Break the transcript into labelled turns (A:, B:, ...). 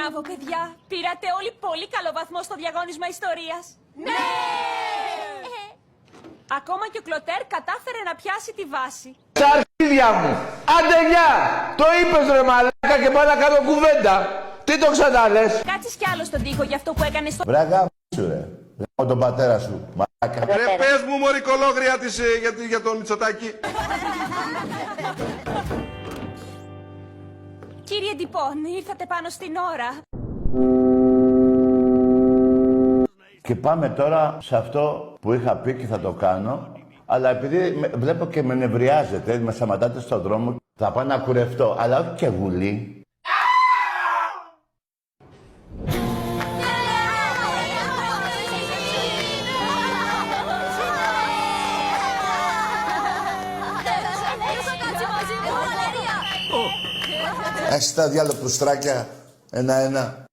A: Μπράβο, παιδιά. Πήρατε όλοι πολύ καλό βαθμό στο διαγώνισμα ιστορίας. Ναι! Ακόμα και ο Κλωτέρ κατάφερε να πιάσει τη βάση.
B: Τα αρχίδια μου! Άντε γεια! Το είπες ρε μαλάκα και πάω να κάνω κουβέντα. Τι το ξαναλες?
A: Κάτσεις κι άλλο στον τοίχο για αυτό που έκανες στο...
C: Βράγα σου ρε. Γάμω τον πατέρα σου. Μαλάκα.
D: Ρε πες μου μωρικολόγρια της για τον Μητσοτάκη.
A: Κύριε Ντυπών, ήρθατε πάνω στην ώρα.
C: Και πάμε τώρα σε αυτό που είχα πει και θα το κάνω. Αλλά επειδή βλέπω και με νευριάζετε, με σταματάτε στον δρόμο, θα πάω να κουρευτώ. Αλλά όχι και βουλή. Έχεις τα διάλογο πουστράκια. Ένα-ένα.